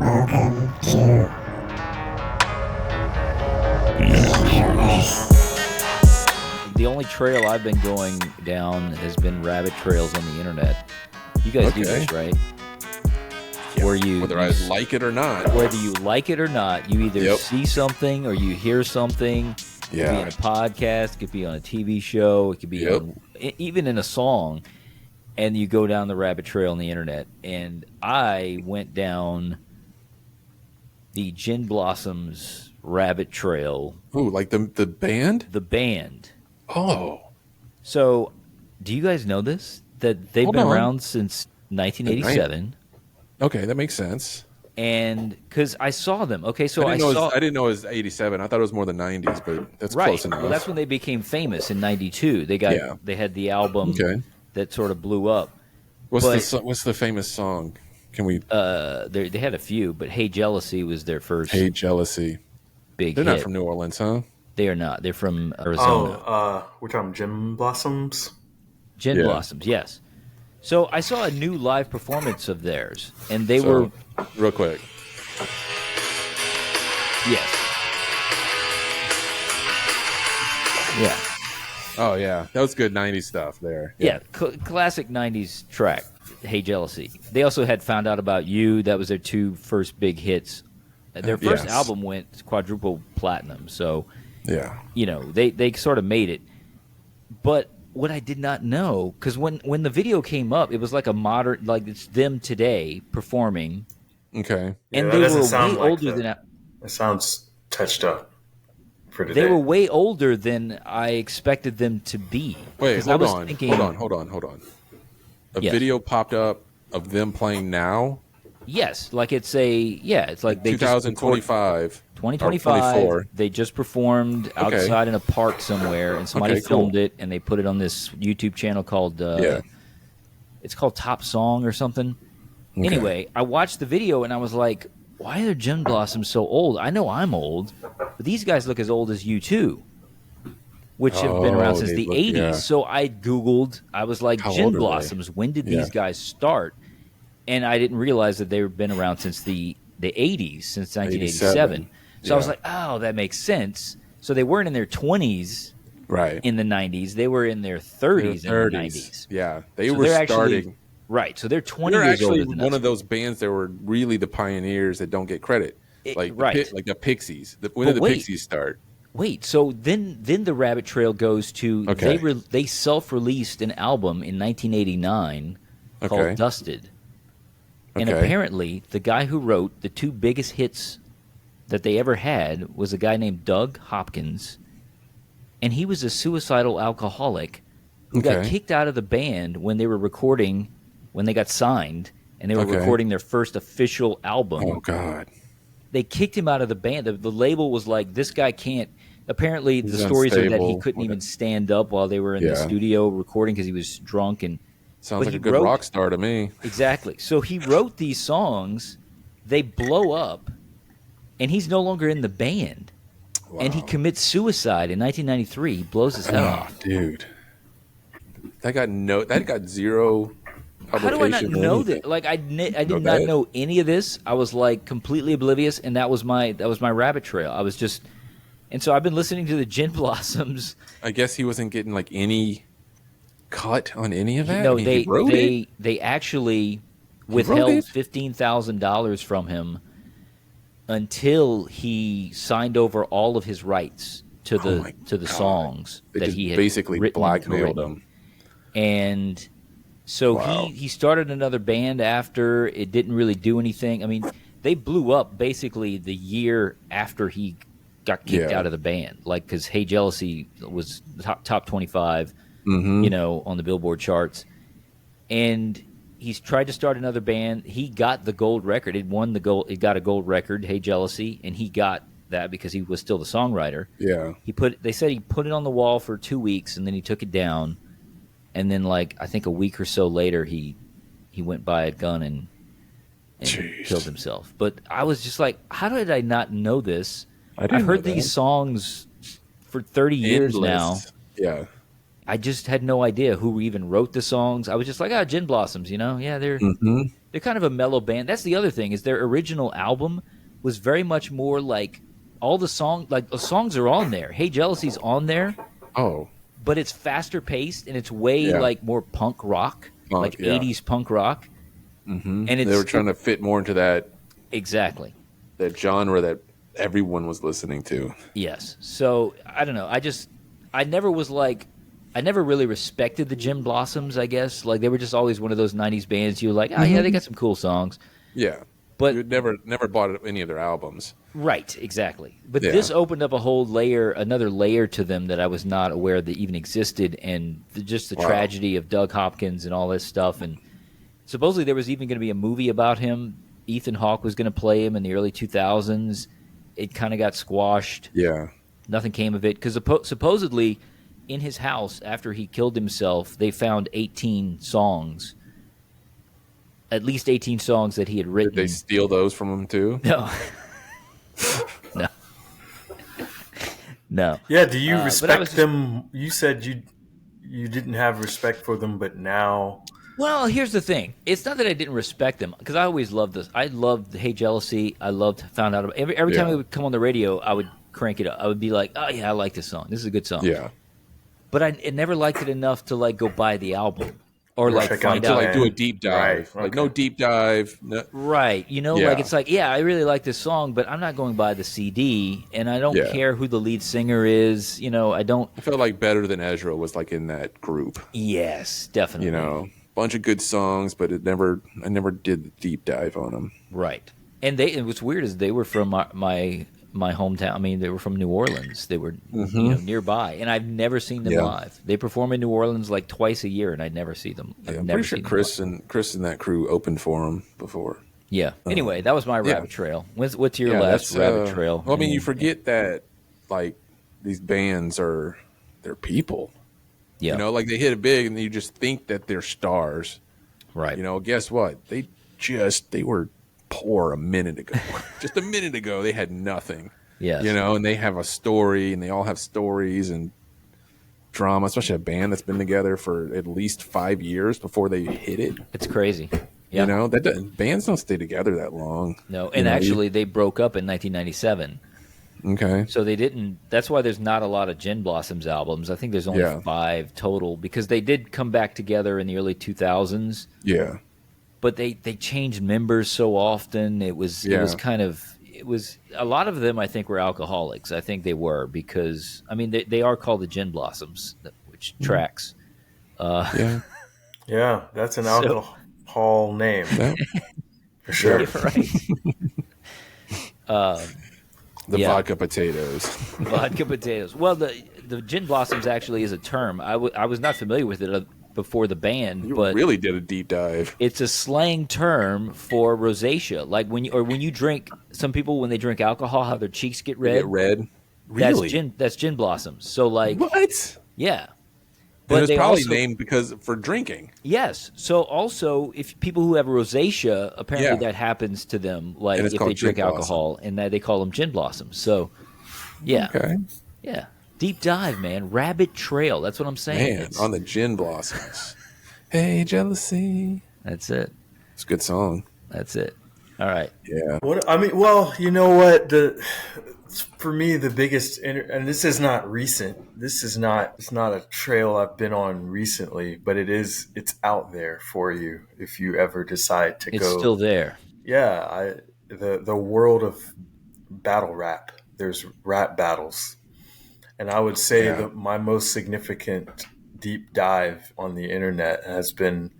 Welcome to The only trail I've been going down has been rabbit trails on the internet. You guys do this, right? Yeah. Where you Whether I like it or not. Whether you like it or not, you either see something or you hear something. It could be in a podcast, it could be on a TV show, it could be on, even in a song, and you go down the rabbit trail on the internet. And I went down the Gin Blossoms rabbit trail. Ooh, like the band? The band. Oh. So, do you guys know this? That they've been around since 1987. Okay, that makes sense. And because I saw them. Okay, so I didn't know it was 87. I thought it was more the 90s, but that's close enough. Well, that's when they became famous in 92. They had the album that sort of blew up. What's the famous song? Can we? They had a few, but "Hey Jealousy" was their first. "Hey Jealousy," big. They're hit. not from New Orleans, huh? They are not. They're from Arizona. We're talking Gin Blossoms. Gin Blossoms, yes. So I saw a new live performance of theirs, and they were real quick. Yes. Yeah. Oh yeah, that was good 90s stuff there. Yeah, classic 90s track. "Hey Jealousy." They also had "Found Out About You." That was their two first big hits. Their first album went quadruple platinum, so they sort of made it. But what I did not know, because when the video came up, it was like a modern, like it's them today performing. Okay, and they were way older than. It sounds touched up for today. They were way older than I expected them to be. Wait, hold on. A video popped up of them playing now. Yes, like it's like they 2025. 2025. They just performed outside in a park somewhere, and somebody filmed it, and they put it on this YouTube channel called it's called Top Song or something. Okay. Anyway, I watched the video and I was like, why are Gin Blossoms so old? I know I'm old, but these guys look as old as you too, which have been around since the 80s. Yeah. So I Googled, I was like, Gin Blossoms, when did these guys start? And I didn't realize that they've been around since the 80s, since 1987. So I was like, oh, that makes sense. So they weren't in their 20s in the 90s. They were in their 30s in the 90s. Yeah, they were starting. So they're 20 They're years older actually than one us. of those bands that were really the pioneers that don't get credit. Like the Pixies. When did the Pixies start? Wait, so then the rabbit trail goes to they self-released an album in 1989 called Dusted. And apparently the guy who wrote the two biggest hits that they ever had was a guy named Doug Hopkins, and he was a suicidal alcoholic who got kicked out of the band when they were recording, when they got signed, and they were recording their first official album. Oh, God. They kicked him out of the band. The label was like, this guy can't. Apparently, the stories are that he couldn't even stand up while they were in the studio recording because he was drunk. And sounds like a good rock star to me. Exactly. So he wrote these songs. They blow up, and he's no longer in the band. Wow. And he commits suicide in 1993. He blows his head off. Dude, that got zero. How do I not know that? Like I did not know any of this. I was like completely oblivious, and that was my rabbit trail. I was just, and so I've been listening to the Gin Blossoms. I guess he wasn't getting like any cut on any of that. No, they actually withheld $15,000 from him until he signed over all of his rights to the songs that he had basically written blackmailed him. And so he started another band after. It didn't really do anything. I mean, they blew up basically the year after he got kicked out of the band. Like, because "Hey Jealousy" was top 25, on the Billboard charts. And he's tried to start another band. He got the gold record. It won the gold. It got a gold record, "Hey Jealousy," and he got that because he was still the songwriter. Yeah. They said he put it on the wall for 2 weeks and then he took it down. And then, like, I think a week or so later, he went by a gun and killed himself. But I was just like, how did I not know this? I've heard these songs for 30 years now. Yeah. I just had no idea who even wrote the songs. I was just like, Gin Blossoms, yeah, they're kind of a mellow band. That's the other thing, is their original album was very much more like all the songs are on there. Hey Jealousy's on there. Oh. But it's faster paced and it's way like more punk rock, like 80s punk rock. Mm-hmm. And they were trying to fit more into that that genre that everyone was listening to. Yes. So I don't know. I never really respected the Gin Blossoms, I guess. Like, they were just always one of those 90s bands you were like, yeah, they got some cool songs. Yeah. But you never bought any of their albums. Right, exactly. But this opened up another layer to them that I was not aware that even existed, and just the tragedy of Doug Hopkins and all this stuff. And supposedly there was even going to be a movie about him. Ethan Hawke was going to play him in the early 2000s. It kind of got squashed. Yeah. Nothing came of it because supposedly in his house after he killed himself, they found 18 songs. At least 18 songs that he had written. Did they steal those from him too? No. No. No. Yeah, do you respect them? You said you didn't have respect for them, but now... Well, here's the thing. It's not that I didn't respect them, because I always loved this. I loved Hey Jealousy. I found out about every time it would come on the radio, I would crank it up. I would be like, oh yeah, I like this song. This is a good song. Yeah. But I never liked it enough to like go buy the album. Or like find out, like do a deep dive, right. Like no deep dive, no. Right? Like it's like, I really like this song, but I'm not going to buy the CD, and I don't care who the lead singer is. I don't. I felt like Better Than Ezra was like in that group. Yes, definitely. Bunch of good songs, but I never did the deep dive on them. Right, and what's weird is they were from my hometown. I mean, they were from New Orleans. They were nearby, and I've never seen them live. They perform in New Orleans like twice a year, and I'd never see them. I'm pretty sure Chris and that crew opened for them before. Yeah. Anyway, that was my rabbit trail. What's your last rabbit trail? Well, I mean, you forget that like these bands they're people. Yeah. Like they hit it big, and you just think that they're stars. Right. Guess what? They were poor a minute ago. Just a minute ago, they had nothing. Yes. And they have a story, and they all have stories and drama, especially a band that's been together for at least 5 years before they hit it. It's crazy. Yeah. Bands don't stay together that long. No, and actually they broke up in 1997. Okay. So they didn't. That's why there's not a lot of Gin Blossoms albums. I think there's only 5 total, because they did come back together in the early 2000s. Yeah. But they changed members so often. It was a lot of them, I think, were alcoholics. I think they were, because I mean they are called the Gin Blossoms, which tracks. Yeah, that's an alcohol name for sure. Right. The vodka potatoes. Vodka potatoes. Well, the Gin Blossoms actually is a term. I was not familiar with it before the band, but really did a deep dive. It's a slang term for rosacea. Like when you drink, some people when they drink alcohol, how their cheeks get red. They get red. Really? That's Gin Blossoms. So like what? Yeah. But it's probably named because for drinking. Yes. So also, if people who have rosacea, apparently that happens to them, like if they drink alcohol, and that they call them Gin Blossoms. So, yeah. Okay. Yeah. Deep dive, man. Rabbit trail. That's what I'm saying. Man, on the Gin Blossoms. Hey, Jealousy. That's it. It's a good song. That's it. All right. Yeah. You know what? For me, the biggest, and this is not recent. It's not a trail I've been on recently, but it's out there for you if you ever decide to go. It's still there. Yeah, the world of battle rap. There's rap battles, and I would say that my most significant deep dive on the internet has been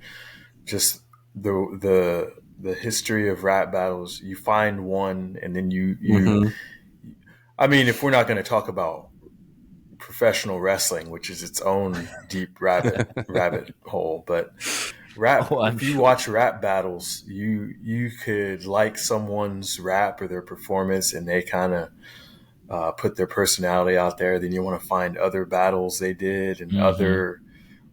just the history of rap battles. You find one, and then you. I mean, if we're not going to talk about professional wrestling, which is its own deep rabbit hole, but if you watch rap battles, you could like someone's rap or their performance, and they kind of put their personality out there. Then you want to find other battles they did and other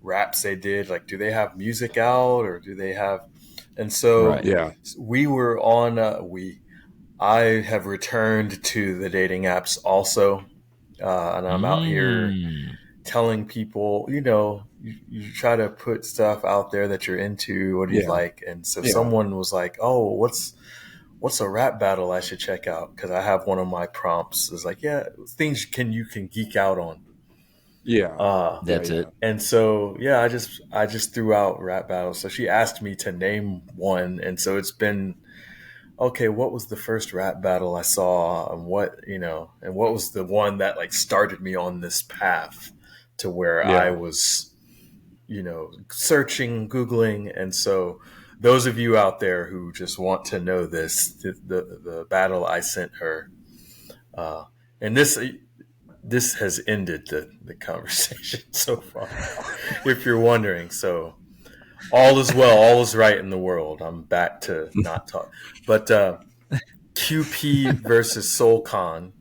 raps they did. Like, do they have music out, or do they have? And so we were on I have returned to the dating apps also, and I'm out here telling people, you try to put stuff out there that you're into. What do you like? And so someone was like, "Oh, what's a rap battle I should check out?" Because I have one of my prompts is like, things you can geek out on. That's it. And so I just threw out rap battles. So she asked me to name one, and so it's been okay. What was the first rap battle I saw, and what was the one that like started me on this path to where I was, searching, Googling, and so. Those of you out there who just want to know the battle I sent her, and this has ended the conversation so far, if you're wondering. So all is well, all is right in the world. I'm back to not talk. But QP versus SoulCon,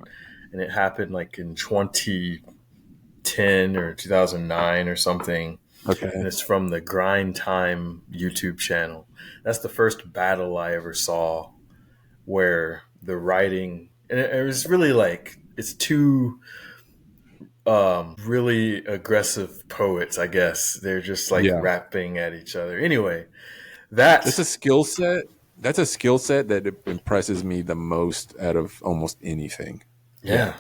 and it happened like in 2010 or 2009 or something. Okay. And it's from the Grind Time YouTube channel. That's the first battle I ever saw where the writing, and it was really like, it's two really aggressive poets, I guess. They're just like rapping at each other. Anyway, that's a skill set. That's a skill set that impresses me the most out of almost anything. Yeah.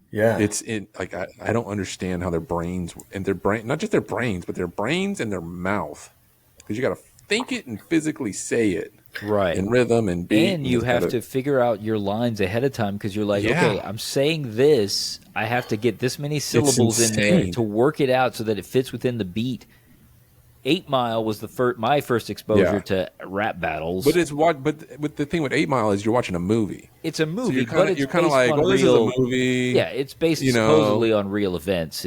It's like I don't understand how their brains not just their brains, but their brains and their mouth, because you got to think it and physically say it in rhythm and beat. And you have to figure out your lines ahead of time, because you're like, okay, I'm saying this, I have to get this many syllables in there to work it out so that it fits within the beat. 8 Mile was my first exposure to rap battles. But the thing with 8 Mile is you're watching a movie. It's a movie, so you're kind of like, well, this is a movie. Yeah, it's based supposedly on real events.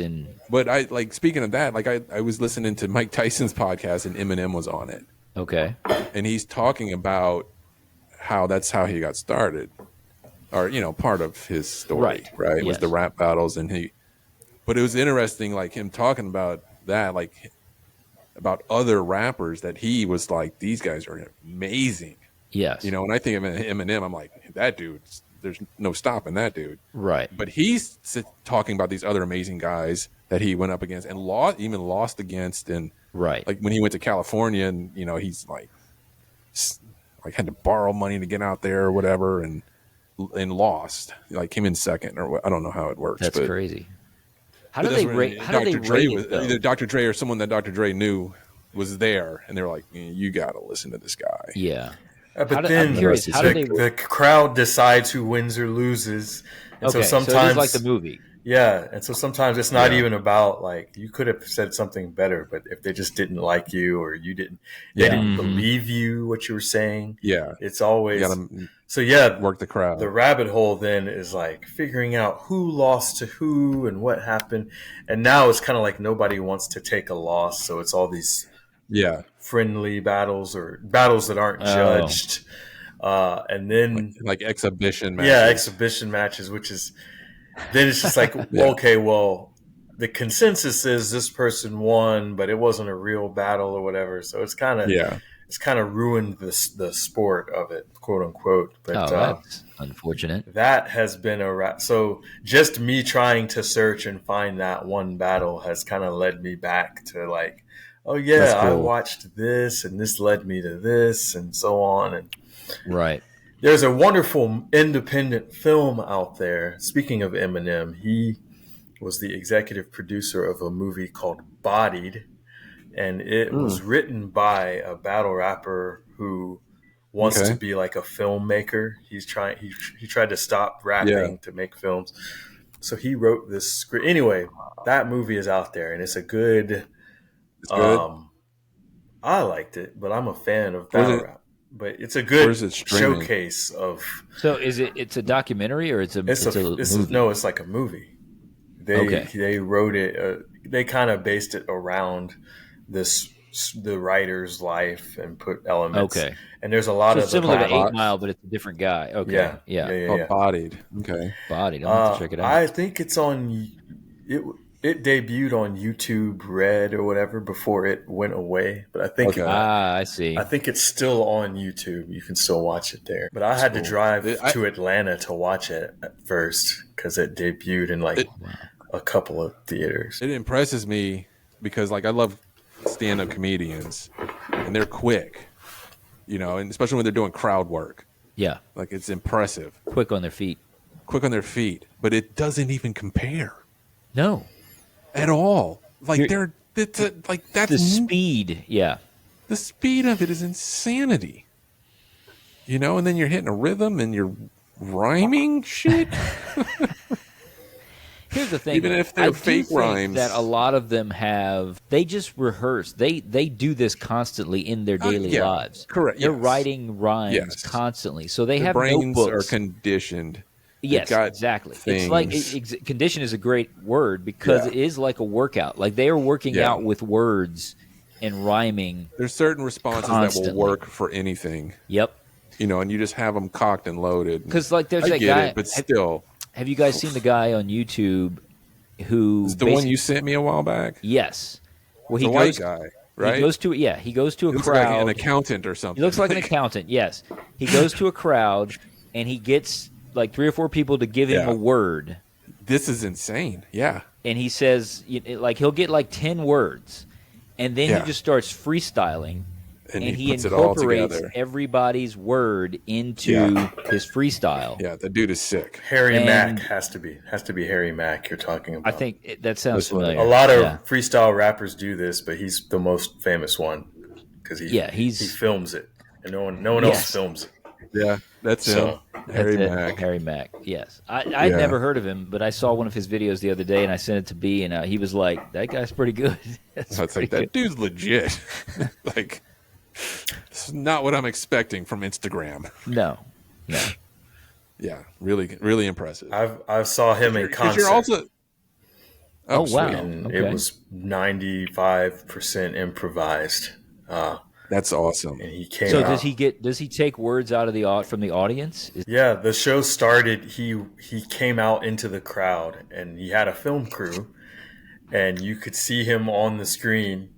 But speaking of that, like I was listening to Mike Tyson's podcast and Eminem was on it. Okay. And he's talking about how that's how he got started, or part of his story, right? It was the rap battles, but it was interesting, like him talking about that, like about other rappers that he was like, these guys are amazing. Yes. And I think of Eminem, I'm like, that dude, there's no stopping that dude. Right. But he's talking about these other amazing guys that he went up against and lost against. And like when he went to California and, he's like had to borrow money to get out there or whatever and lost, like came in second, or I don't know how it works. That's crazy. How do they rate? Either Dr. Dre or someone that Dr. Dre knew was there, and they were like, "You got to listen to this guy." Yeah, but then the crowd decides who wins or loses, and so sometimes so it is like the movie. Yeah, and so sometimes it's not even about like you could have said something better, but if they just didn't like you or they didn't believe you what you were saying. Yeah, it's always work the crowd. The rabbit hole then is like figuring out who lost to who and what happened, and now it's kind of like nobody wants to take a loss, so it's all these friendly battles or battles that aren't judged, and then like exhibition matches. Yeah, exhibition matches, which is. Then it's just like, okay, well, the consensus is this person won, but it wasn't a real battle or whatever. So it's kind of ruined the sport of it, quote unquote. But that's unfortunate. That has been so just me trying to search and find that one battle has kind of led me back to like, oh yeah, cool. I watched this and this led me to this and so on. And there's a wonderful independent film out there. Speaking of Eminem, he was the executive producer of a movie called Bodied, and it was written by a battle rapper who wants to be like a filmmaker. He tried to stop rapping to make films. So he wrote this script. Anyway, that movie is out there, and it's a good. I liked it, but I'm a fan of battle rap. But it's a good showcase of. So it's a documentary or it's a movie? No, it's like a movie. They wrote it. They kind of based it around the writer's life and put elements. Okay. And there's a lot of similar to 8 Mile, but it's a different guy. Okay. Yeah. Bodied. Okay. Bodied. I'll have to check it out. I think it's on. It debuted on YouTube Red or whatever before it went away. But I think I see. I think it's still on YouTube. You can still watch it there. But I had to drive to Atlanta to watch it at first because it debuted in a couple of theaters. It impresses me because like I love stand-up comedians and they're quick, you know, and especially when they're doing crowd work. Yeah. Like it's impressive. Quick on their feet. But it doesn't even compare. No. At all. Like that's the speed. Yeah. The speed of it is insanity. You know, and then you're hitting a rhythm and you're rhyming shit. Here's the thing. Even if they're fake rhymes. That a lot of them they just rehearse. They do this constantly in their daily lives. Correct. They're writing rhymes constantly. So they have brains notebooks. Are conditioned. Yes, exactly. Things. It's like condition is a great word because it is like a workout. Like they are working out with words and rhyming. There's certain responses that will work for anything. Yep. You know, and you just have them cocked and loaded. Because like there's that guy. But still. Have you guys seen the guy on YouTube who? Is the one you sent me a while back? Yes. Well, the white guy, right? He goes to a looks crowd. Like an accountant or something. He looks like an accountant. Yes. He goes to a crowd and he gets like 3 or 4 people to give him a word. This is insane. Yeah. And he says, like, he'll get like 10 words, and then he just starts freestyling, and he incorporates everybody's word into his freestyle. Yeah, the dude is sick. Harry Mack has to be Harry Mack you're talking about. I think that sounds familiar. A lot of freestyle rappers do this, but he's the most famous one because he films it, and no one else films it. Yeah, that's him. Harry Mack. Harry Mack, yes. I'd never heard of him, but I saw one of his videos the other day, and I sent it to B, and he was like, that guy's pretty good. That dude's legit. Like, this is not what I'm expecting from Instagram. No. Yeah, really, really impressive. I saw him in concert. You're also... Oh, wow. And it was 95% improvised. That's awesome. And he came so out. does he take words out of from the audience? Yeah, the show started, he came out into the crowd and he had a film crew and you could see him on the screen,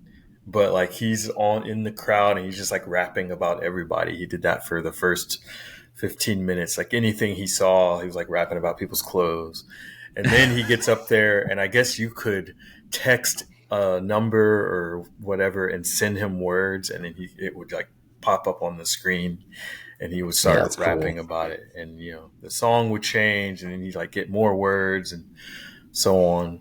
but like he's in the crowd and he's just like rapping about everybody. He did that for the first 15 minutes. Like anything he saw, he was like rapping about people's clothes. And then he gets up there and I guess you could text a number or whatever and send him words, and then it would like pop up on the screen and he would start rapping about it, and you know the song would change and then he'd like get more words and so on,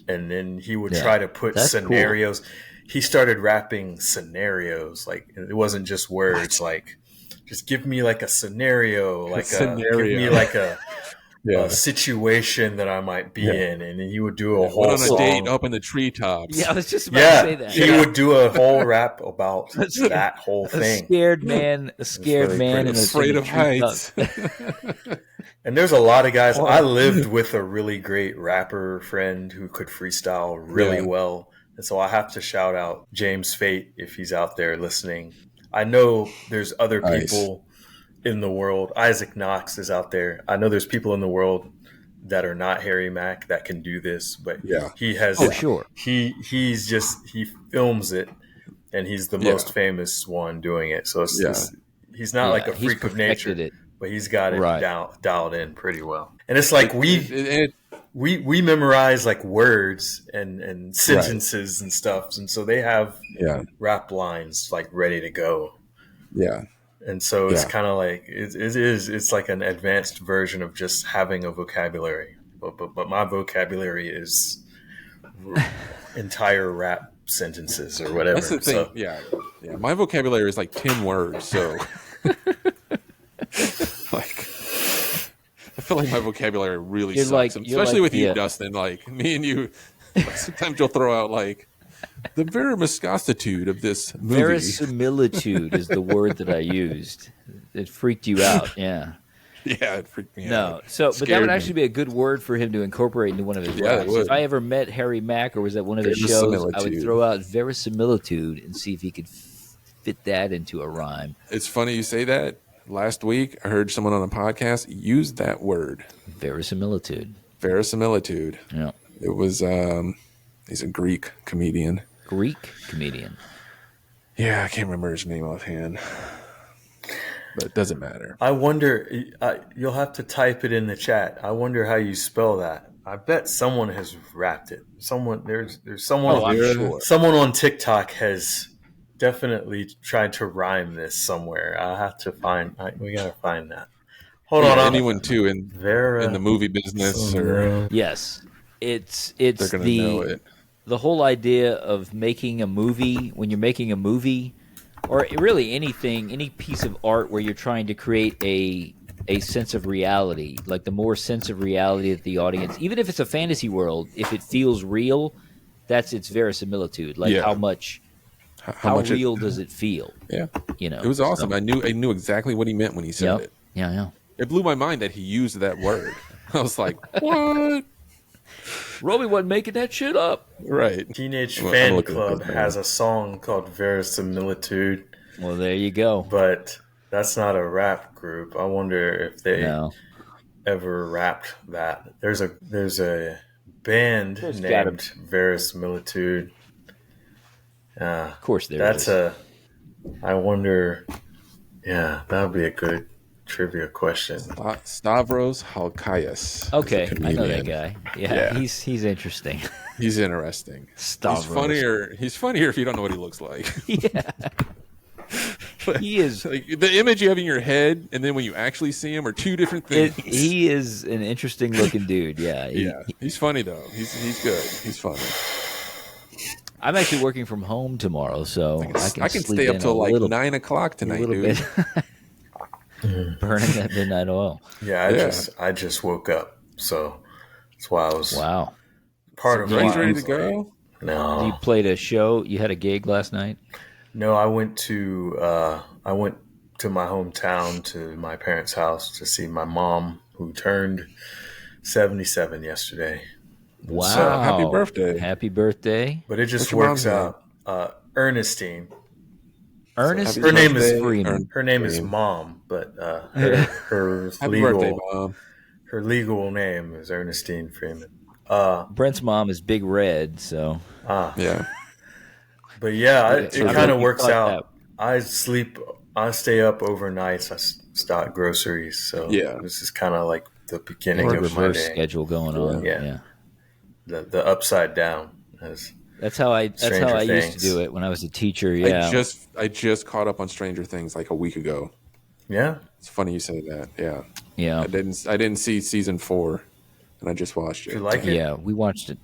and then he would try to put scenarios. He started rapping scenarios, like it wasn't just words. Like just give me like a scenario, give me like a situation that I might be in, and he would do a whole song. On a date up in the treetops. Yeah, I was just about to say that. He would do a whole rap about that whole thing. A scared man, and afraid of heights. And there's a lot of guys. I lived with a really great rapper friend who could freestyle really well, and so I have to shout out James Fate if he's out there listening. I know there's other people in the world. Isaac Knox is out there. I know there's people in the world that are not Harry Mack that can do this, but he has. Oh, sure. He films it, and he's the most famous one doing it. So he's not like a freak of nature, but he's got it dialed in pretty well. And it's like we memorize like words and sentences and stuff, and so they have rap lines like ready to go. Yeah. And so it's kind of like it's like an advanced version of just having a vocabulary, but my vocabulary is entire rap sentences or whatever. That's the thing. So, yeah. My vocabulary is like 10 words, so like I feel like my vocabulary really sucks, especially with you, Dustin. Like me and you, sometimes you'll throw out like. The verisimilitude of this movie. Verisimilitude is the word that I used. It freaked you out, yeah. Yeah, it freaked me out. No, but that would actually be a good word for him to incorporate into one of his raps. If I ever met Harry Mack or was at one of his shows, I would throw out verisimilitude and see if he could fit that into a rhyme. It's funny you say that. Last week, I heard someone on a podcast use that word. Verisimilitude. Yeah. It was... he's a Greek comedian. Yeah, I can't remember his name offhand. But it doesn't matter. I wonder, you'll have to type it in the chat. I wonder how you spell that. I bet someone has rapped it. There's someone. Oh, I'm sure. Someone on TikTok has definitely tried to rhyme this somewhere. I have to find. We gotta find that. Hold on. Anyone too in the movie business or yes, it's they're gonna know it. The whole idea of making a movie, when you're making a movie, or really anything, any piece of art where you're trying to create a sense of reality, like the more sense of reality that the audience, even if it's a fantasy world, if it feels real, that's its verisimilitude. Like how real does it feel? Yeah, it was awesome. I knew exactly what he meant when he said it. Yeah. It blew my mind that he used that word. I was like, what? Robi wasn't making that shit up. Right. Teenage Fan Club has a song called Verisimilitude. Well, there you go. But that's not a rap group. I wonder if they ever rapped that. There's a band named Verisimilitude. Of course there is. I wonder, that would be a good trivia question. Stavros Halkias. Okay, I know that guy. Yeah. He's interesting. He's interesting. Stavros. He's funnier if you don't know what he looks like. Yeah. He is like the image you have in your head, and then when you actually see him are two different things. He is an interesting looking dude. Yeah, he's funny though. He's good. He's funny. I'm actually working from home tomorrow, so I can stay up till like 9 o'clock tonight, dude. Burning that midnight oil. Yeah, I just woke up, so that's why I was part of. Are ready to go? No, you played a show. You had a gig last night. No, I went to my hometown to my parents' house to see my mom, who turned 77 yesterday. Wow! So, happy birthday! Happy birthday! But it just works out. Ernestine. Ernest. Her name is Freeman. Her name is Mom, but her legal name is Ernestine Freeman. Brent's mom is Big Red, so yeah. But it kind of works out. I stay up overnights. I stock groceries, so this is kind of like the beginning of my day. Schedule going on. Yeah. The upside down. That's how I used to do it when I was a teacher. Yeah, I just caught up on Stranger Things like a week ago. Yeah, it's funny you say that. Yeah. I didn't see season 4, and I just watched it. Did you like it? Yeah, we watched it.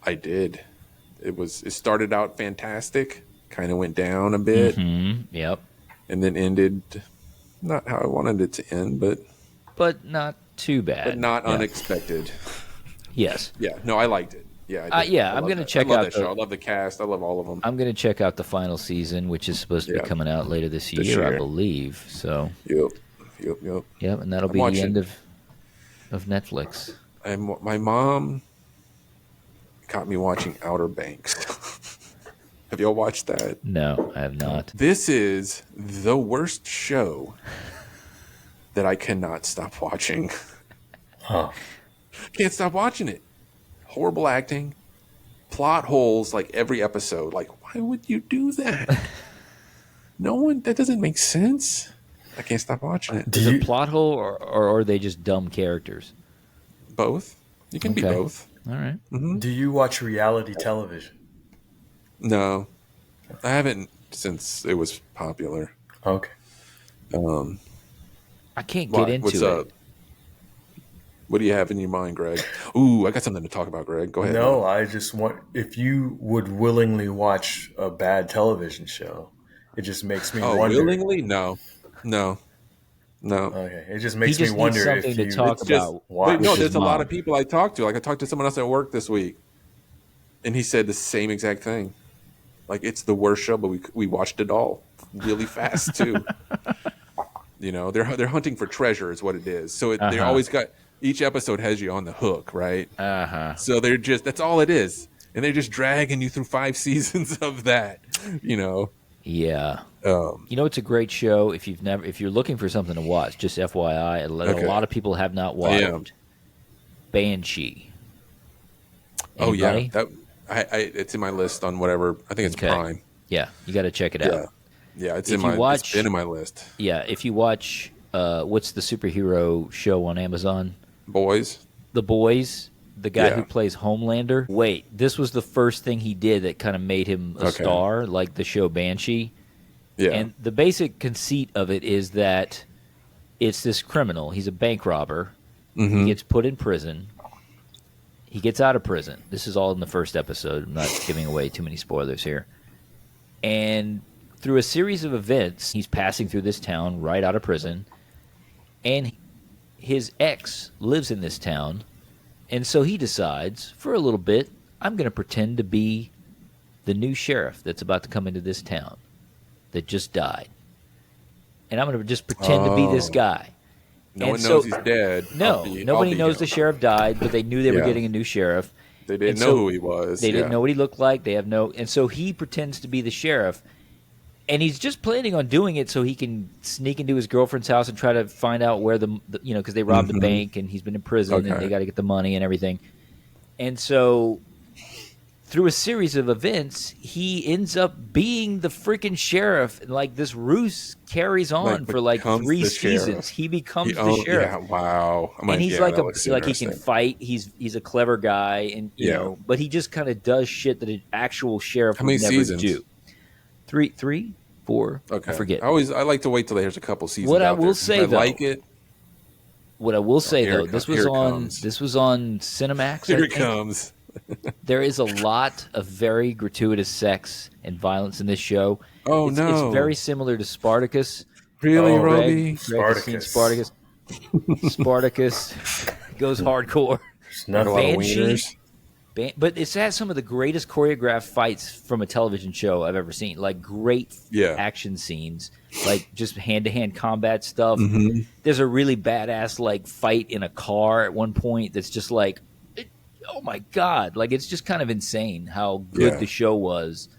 I did. It started out fantastic, kind of went down a bit. Mm-hmm. Yep. And then ended not how I wanted it to end, but not too bad. But not unexpected. Yes. Yeah. No, I liked it. Yeah. I'm going to check out that show. I love the cast. I love all of them. I'm going to check out the final season, which is supposed to be coming out later this year, I believe. So. Yep. Yep, and that'll be the end of Netflix. And my mom caught me watching Outer Banks. Have y'all watched that? No, I have not. This is the worst show that I cannot stop watching. Can't stop watching it. Horrible acting, plot holes like every episode. Like, why would you do that? That doesn't make sense. I can't stop watching it. Is it a plot hole or are they just dumb characters? Both. You can be both. All right. Mm-hmm. Do you watch reality television? No, I haven't since it was popular. Okay. I can't get into What's up? What do you have in your mind, Greg? Ooh, I got something to talk about, Greg. Go ahead. No, I just want, if you would willingly watch a bad television show, it just makes me wonder. Willingly? No. Okay, it just makes me wonder if you to talk about. No, there's a lot of people I talk to. Like I talked to someone else at work this week, and he said the same exact thing. Like it's the worst show, but we watched it all really fast too. They're hunting for treasure is what it is. So they're always got. Each episode has you on the hook, right? So that's all it is. And they're just dragging you through 5 seasons of that, Yeah. It's a great show if you're looking for something to watch, just FYI, a lot of people have not watched Banshee. Anybody? Oh yeah. It's in my list on whatever. I think it's Prime. Yeah, you got to check it out. Yeah, it's been in my list. Yeah, if you watch what's the superhero show on Amazon? Boys. The Boys, the guy who plays Homelander. Wait, this was the first thing he did that kind of made him a star, like the show Banshee. Yeah. And the basic conceit of it is that it's this criminal. He's a bank robber. Mm-hmm. He gets put in prison. He gets out of prison. This is all in the first episode. I'm not giving away too many spoilers here. And through a series of events, he's passing through this town right out of prison. And his ex lives in this town. And so he decides, for a little bit, I'm going to pretend to be the new sheriff that's about to come into this town that just died. And I'm going to just pretend to be this guy. No one knows he's dead. No, nobody knows the sheriff died, but they knew they were getting a new sheriff. They didn't know who he was. They didn't know what he looked like. And so he pretends to be the sheriff, and he's just planning on doing it so he can sneak into his girlfriend's house and try to find out where because they robbed the bank and he's been in prison and they got to get the money and everything. And so, through a series of events, he ends up being the freaking sheriff. And like this ruse carries on for like 3 seasons. He becomes the sheriff. Yeah, wow. And he's like he can fight. He's a clever guy, and you know, but he just kind of does shit that an actual sheriff would never seasons? do. 3, 4. Okay. I forget. I like to wait till there's a couple seasons. What I will say though, like it. What I will say though, this was on Cinemax. Here it comes. There is a lot of very gratuitous sex and violence in this show. Oh, it's very similar to Spartacus. Really, Robi? Spartacus. Spartacus goes hardcore. There's not a lot of wieners. But it's had some of the greatest choreographed fights from a television show I've ever seen. Like great action scenes, like just hand-to-hand combat stuff. Mm-hmm. There's a really badass like fight in a car at one point that's just like, oh my god! Like it's just kind of insane how good the show was.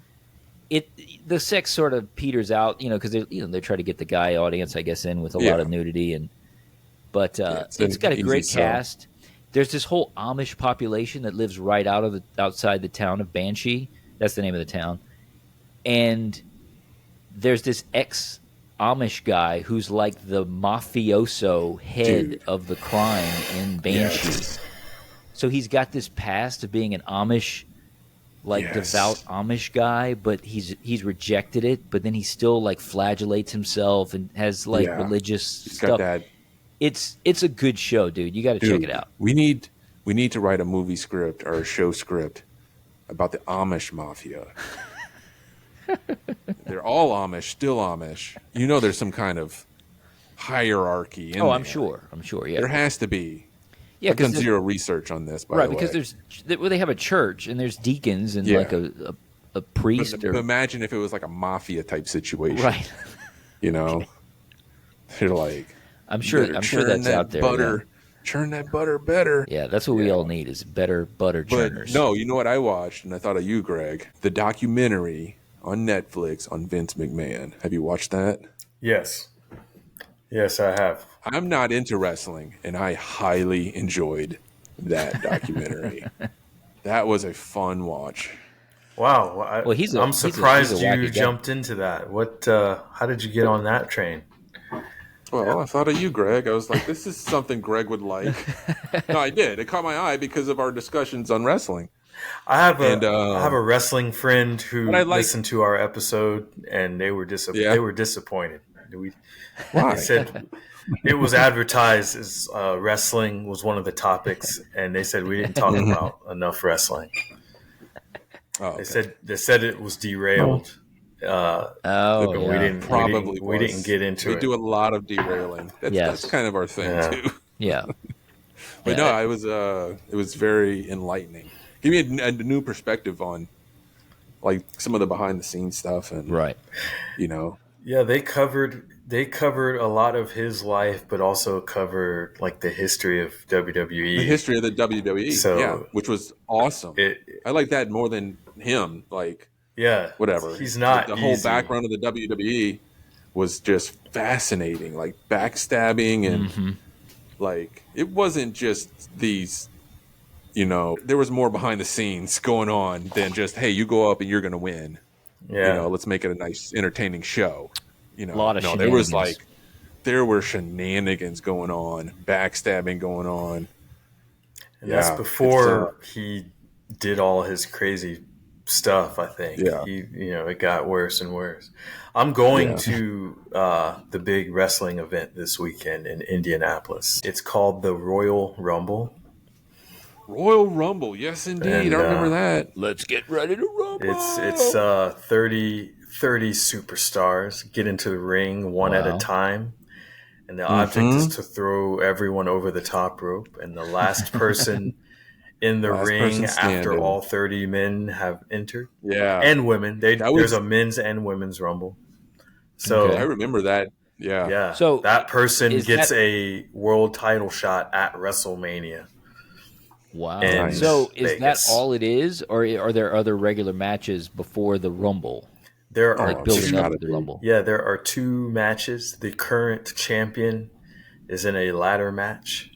The sex sort of peters out, because they try to get the guy audience, I guess, in with a lot of nudity but it's got a great cast. There's this whole Amish population that lives right outside the town of Banshee. That's the name of the town. And there's this ex-Amish guy who's like the mafioso head of the crime in Banshee. Yes. So he's got this past of being an Amish, devout Amish guy, but he's rejected it. But then he still like flagellates himself and has religious stuff. Got that. It's a good show, dude. You got to check it out. We need to write a movie script or a show script about the Amish mafia. They're all Amish, still Amish. There's some kind of hierarchy. I'm sure. Yeah, there has to be. Yeah, I've done zero research on this, by the way. Because they have a church and there's deacons and like a priest. But imagine if it was like a mafia type situation, right? They're like. I'm sure that's out there. Butter, churn that butter better. Yeah, that's what we all need is better butter churners. No, you know what I watched, and I thought of you, Greg. The documentary on Netflix on Vince McMahon. Have you watched that? Yes, I have. I'm not into wrestling, and I highly enjoyed that documentary. That was a fun watch. Wow. I'm surprised you jumped into that. What? How did you get on that train? Well, I thought of you, Greg. I was like, this is something Greg would like. No, I did. It caught my eye because of our discussions on wrestling. I have a wrestling friend who listened to our episode, and they were disappointed. Why? They said it was advertised as wrestling was one of the topics, and they said we didn't talk about enough wrestling. Oh, okay. They said it was derailed. We didn't get into it. We do a lot of derailing. That's kind of our thing too. Yeah. But no, it was very enlightening. Give me a new perspective on like some of the behind the scenes stuff and Yeah, they covered a lot of his life, but also covered like the history of WWE. The history of the WWE, which was awesome. I like that more than him. Like. Yeah, whatever. He's not the whole background of the WWE was just fascinating, like backstabbing and like it wasn't just these. There was more behind the scenes going on than just hey, you go up and you're going to win. Yeah, let's make it a nice, entertaining show. A lot of shenanigans. There were shenanigans going on, backstabbing going on. And that's before he did all his crazy stuff, I think. Yeah. It got worse and worse. I'm going to the big wrestling event this weekend in Indianapolis. It's called the Royal Rumble. Royal Rumble, yes indeed. I remember that. Let's get ready to rumble. It's 30 superstars get into the ring one at a time. And the object is to throw everyone over the top rope. And the last person in the ring after all 30 men have entered. Yeah. And women. There's a men's and women's rumble. So I remember that. Yeah. Yeah. So that person gets a world title shot at WrestleMania. Wow. So is that all it is? Or are there other regular matches before the Rumble? There are building up to the Rumble. Yeah, there are 2 matches. The current champion is in a ladder match.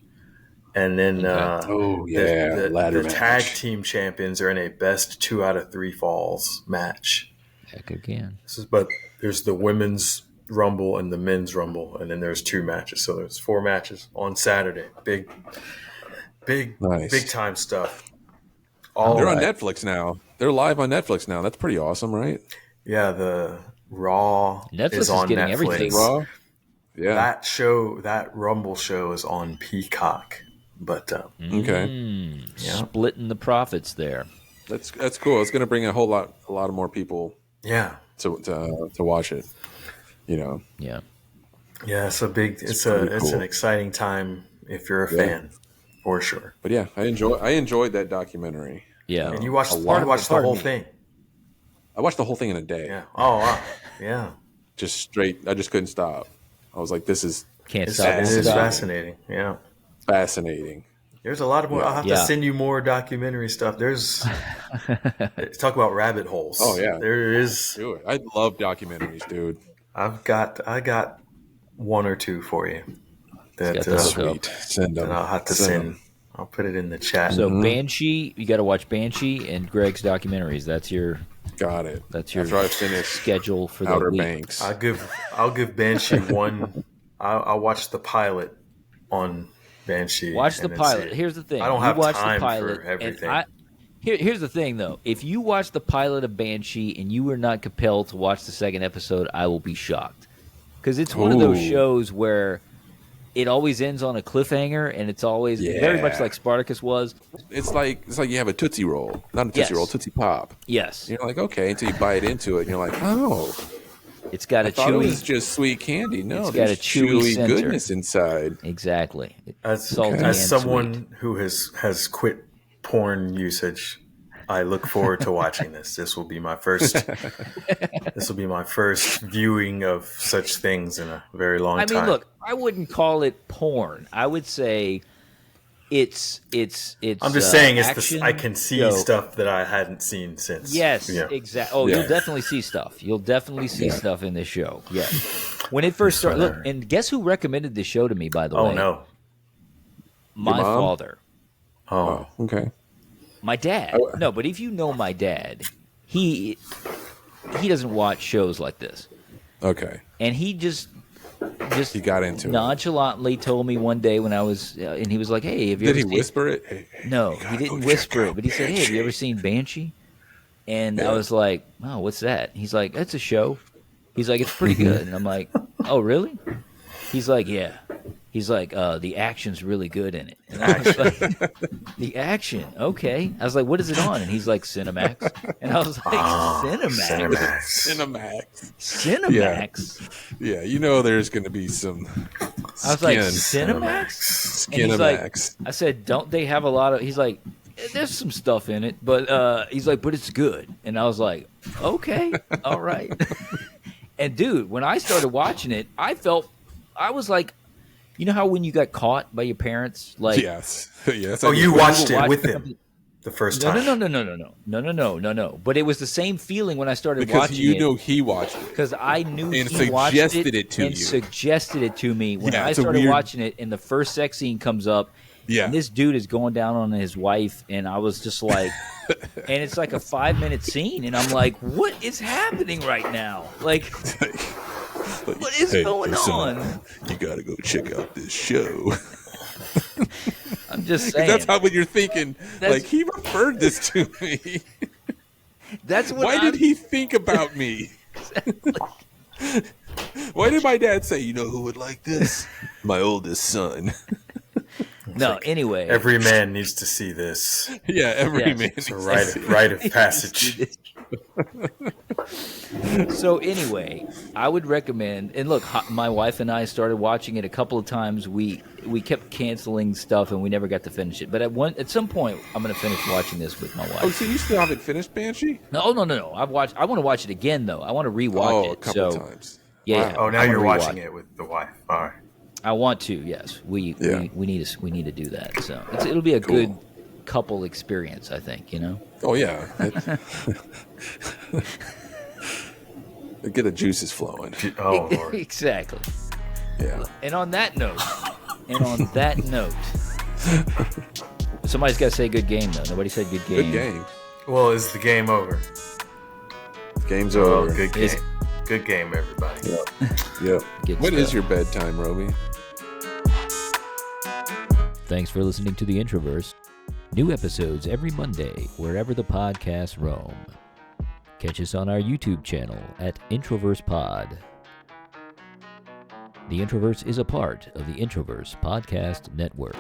And then the tag team champions are in a best 2 out of 3 falls match. Heck again. But there's the women's Rumble and the men's Rumble, and then there's 2 matches. So there's 4 matches on Saturday. Big time stuff. They're on Netflix now. They're live on Netflix now. That's pretty awesome, right? Yeah, the Raw Netflix is on getting Netflix. Everything. Raw? Yeah. That Rumble show is on Peacock. But splitting the profits there. That's cool. It's going to bring a lot of more people. Yeah. To watch it. Yeah. Yeah, it's an exciting time if you're a fan, for sure. But yeah, I enjoyed that documentary. Yeah. And you watched the whole thing. I watched the whole thing in a day. Yeah. Oh wow. Yeah. Just straight. I just couldn't stop. I was like, "This is can't stop." It is fascinating. Yeah. Fascinating. There's a lot of more. I'll have to send you more documentary stuff. There's talk about rabbit holes. Oh yeah, there is. Dude, I love documentaries, dude. I got 1 or 2 for you. That's sweet. Send them. I'll have to send. I'll put it in the chat. So Banshee, you got to watch Banshee and Greg's documentaries. That's your. Got it. That's your After I finish schedule for Outer the week. Banks. I'll give Banshee one. I'll watch the pilot on Banshee. Watch the pilot. Here's the thing. I don't have time for everything. Here's the thing, though. If you watch the pilot of Banshee and you are not compelled to watch the second episode, I will be shocked. Because it's one of those shows where it always ends on a cliffhanger, and it's always very much like Spartacus was. It's like you have a Tootsie Roll. Not a Tootsie Roll, Tootsie Pop. Yes. You're like, okay, until you bite into it, and you're like, oh. It's got a chewy. It was just sweet candy. No, it's got a chewy goodness inside. Exactly. As someone who has quit porn usage, I look forward to watching this. This will be my first. This will be my first viewing of such things in a very long time. I mean, look, I wouldn't call it porn. I would say it's. I'm just saying I can see stuff that I hadn't seen since. Yes, exactly. Oh, you'll definitely see stuff. You'll definitely see stuff in this show. Yes. When it first started, look, and guess who recommended this show to me? By the way, oh no, my father. Oh, okay. My dad. No, but if you know my dad, he doesn't watch shows like this. Okay. And he just he got into nonchalantly told me one day when I was, and he was like, "Hey, have you ever seen?" Whisper it? Hey, no, he didn't whisper it, but he said, "Hey, have you ever seen Banshee?" And I was like, "Oh, what's that?" He's like, "That's a show." He's like, "It's pretty good," and I'm like, "Oh, really?" He's like, "Yeah." He's like, the action's really good in it. And I was like, the action, okay. I was like, what is it on? And he's like, Cinemax. And I was like, Cinemax? Yeah, you know there's going to be some I was like, Cinemax? And he's like, I said, don't they have a lot of, he's like, there's some stuff in it, but he's like, but it's good. And I was like, okay, all right. And dude, when I started watching it, I was like, you know how when you got caught by your parents, like yes. Oh, you watched it with them the first time. No. But it was the same feeling when I started because watching it. Because you know he watched it. Because I knew and he watched it to and you. suggested it to me when I started watching it. And the first sex scene comes up. Yeah. And this dude is going down on his wife, and I was just like, and it's like a 5-minute scene, and I'm like, what is happening right now? Like, what is going on? You got to go check out this show. I'm just saying. That's how when you're thinking, like, he referred this to me. That's what. Why did he think about me? Why did my dad say, you know who would like this? My oldest son. No, like, anyway. Every man needs to see this. Yeah, every man. It's a rite of passage. So anyway, I would recommend, and look, my wife and I started watching it a couple of times. We kept canceling stuff and we never got to finish it. But at some point, I'm going to finish watching this with my wife. Oh, so you still haven't finished Banshee? No. I want to watch it again though. I want to rewatch it. A couple times. Yeah. Wow. Oh, now you're watching it with the wife. All right. I want to. Yes, we need to do that. So it'll be a good couple experience, I think. You know. Oh yeah. Get the juices flowing. Oh, Lord. Exactly. Yeah. And on that note, somebody's got to say good game though. Nobody said good game. Good game. Well, is the game over? Game's over. Good game. Good game, everybody. Yep. What is your bedtime, Robi? Thanks for listening to The Introverse. New episodes every Monday, wherever the podcasts roam. Catch us on our YouTube channel at Introverse Pod. The Introverse is a part of the Introverse Podcast Network.